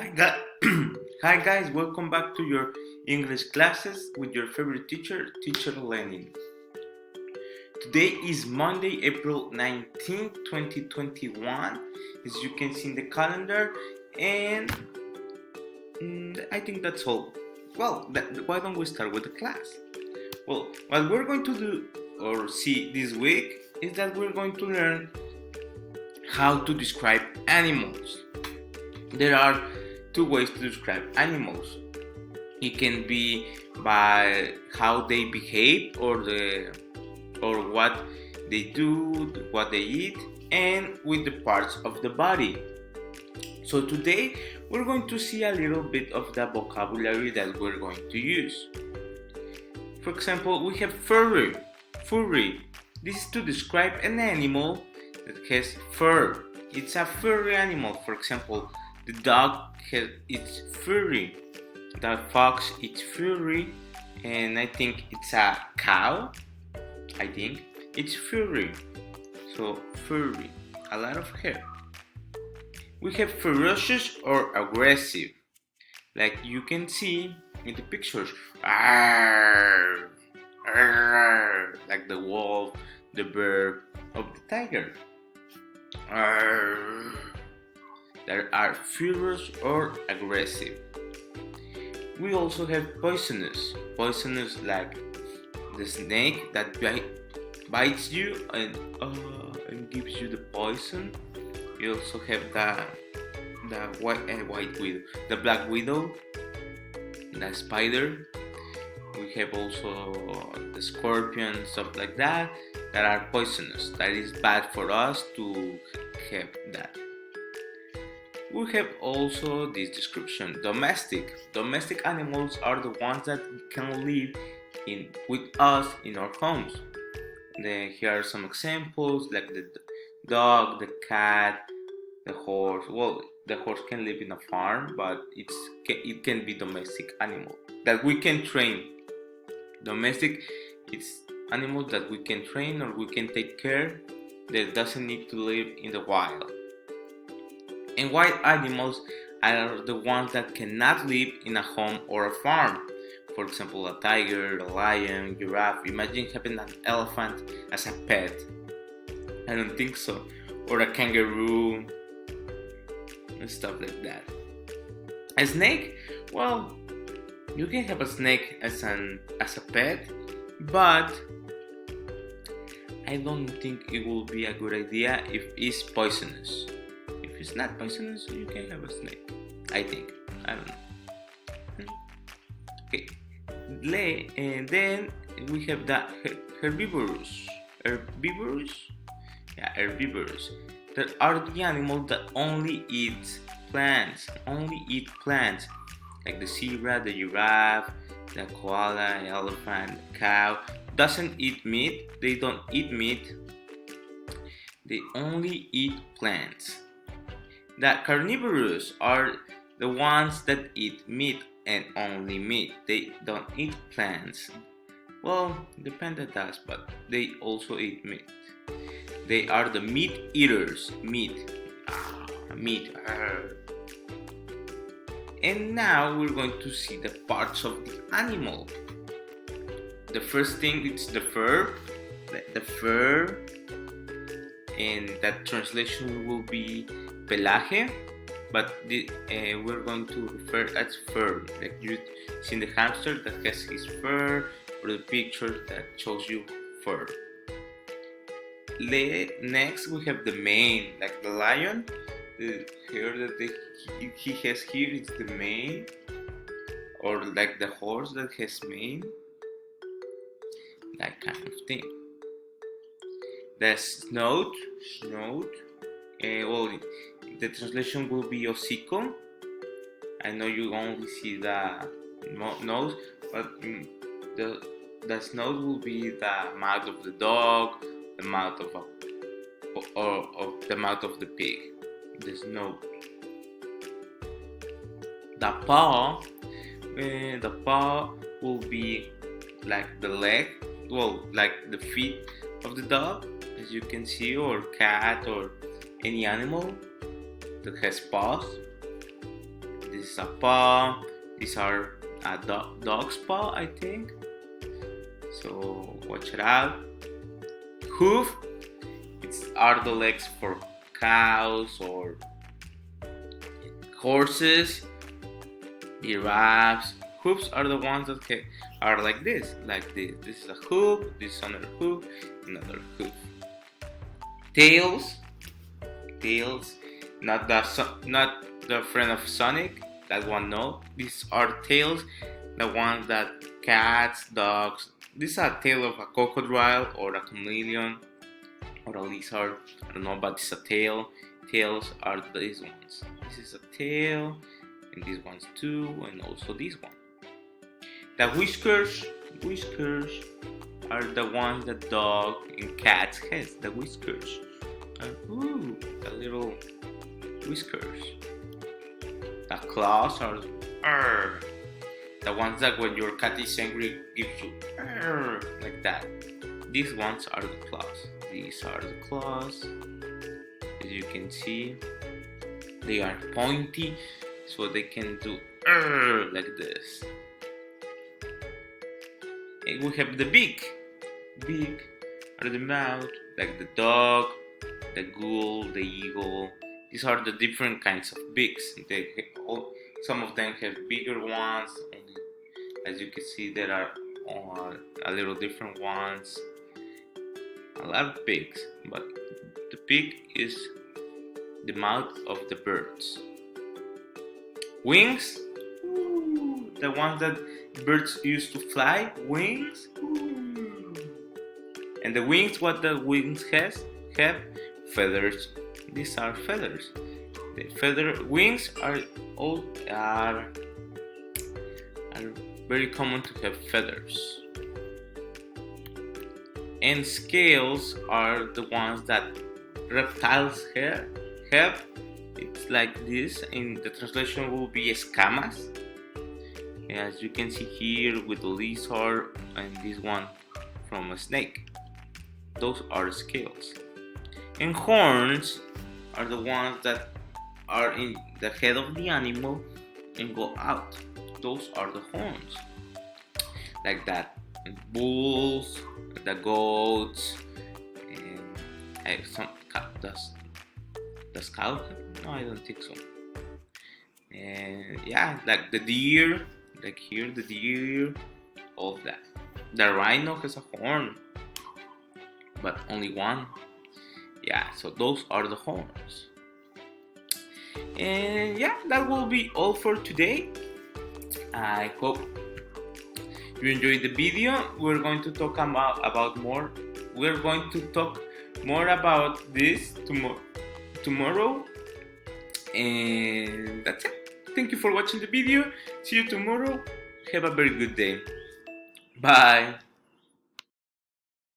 Hi, Hi guys, welcome back to your English classes with your favorite teacher, Teacher Lenin. Today is Monday, April 19th, 2021, as you can see in the calendar, and I think that's all. Well, why don't we start with the class? Well, what we're going to do or see this week is that we're going to learn how to describe animals. There are two ways to describe animals. It can be by how they behave or what they do, what they eat, and with the parts of the body. So today we're going to see a little bit of the vocabulary that we're going to use. For example, we have furry. Furry. This is to describe an animal that has fur. It's a furry animal. For example, the dog it's furry. The fox it's furry, and I think it's a cow. I think it's furry. So furry, a lot of hair. We have ferocious or aggressive, like you can see in the pictures. Arr, arr, like the wolf, the bear, or the tiger. Arr. There are furious or aggressive. We also have poisonous. Poisonous like the snake that bites you and gives you the poison. You also have the white widow, the black widow, the spider. We have also the scorpion, stuff like that are poisonous. That is bad for us to have that. We have also this description, domestic. Domestic animals are the ones that can live with us in our homes. Here are some examples like the dog, the cat, the horse. Well, the horse can live in a farm, but it can be domestic animal that we can train. Domestic, it's animals that we can train or we can take care that doesn't need to live in the wild. And wild animals are the ones that cannot live in a home or a farm. For example, a tiger, a lion, giraffe. Imagine having an elephant as a pet. I don't think so. Or a kangaroo and stuff like that. A snake? Well, you can have a snake as a pet, but I don't think it will be a good idea if it's poisonous. If it's not poisonous, you can have a snake. I think. I don't know. Okay. And then we have the herbivorous. Herbivorous? Yeah, herbivorous. That are the animals that only eat plants. Like the zebra, the giraffe, the koala, the elephant, the cow. Doesn't eat meat. They don't eat meat. They only eat plants. The carnivorous are the ones that eat meat and only meat. They don't eat plants. Well, depends on us, but they also eat meat. They are the meat eaters. Meat. Meat. And now we're going to see the parts of the animal. The first thing is the fur. The fur. And that translation will be pelage, but we're going to refer as fur. Like you see the hamster that has his fur, or the picture that shows you fur. Next we have the mane, like the lion. The hair that he has here is the mane, or like the horse that has mane, that kind of thing. The snout. Well, the translation will be hocico. I know you only see the nose, but the snout will be the mouth of the dog, the mouth of the mouth of the pig. The snout. The paw will be like the leg, well, like the feet of the dog, as you can see, or cat, or any animal that has paws. The this is a paw. These are a dog's paw, I think. So watch it out. Hoof, are the legs for cows or horses. Giraffes. Hoofs are the ones that are like this. This is a hoof. This is another hoof. Another hoof. Tails. Not the friend of Sonic. That one, no. These are tails. The ones that cats, dogs. This is a tail of a crocodile or a chameleon or a lizard. I don't know, but it's a tail. Tails are these ones. This is a tail, and these ones too, and also this one. The whiskers are the ones that dog and cats has. The whiskers. The little whiskers. The claws are the ones that when your cat is angry gives you like that. These ones are the claws. These are the claws. As you can see, they are pointy, so they can do like this. And we have the beak. Beak are the mouth, like the dog, the ghoul, the eagle. These are the different kinds of beaks. Some of them have bigger ones. As you can see, there are a little different ones. A lot of beaks, but the beak is the mouth of the birds. Wings, the ones that birds used to fly. Wings, and the wings, what the wings have feathers. These are feathers. The wings are very common to have feathers. And scales are the ones that reptiles have. It's like this. In the translation will be escamas. As you can see here with the lizard and this one from a snake. Those are scales. And horns are the ones that are in the head of the animal and go out. Those are the horns. Like that. And bulls, the goats, and some does cow? No, I don't think so. And yeah, like the deer, like here the deer, all of that. The rhino has a horn, but only one. Yeah, so those are the horns. And yeah, that will be all for today. I hope you enjoyed the video. We're going to talk about more. We're going to talk more about this tomorrow. And that's it. Thank you for watching the video. See you tomorrow. Have a very good day. Bye.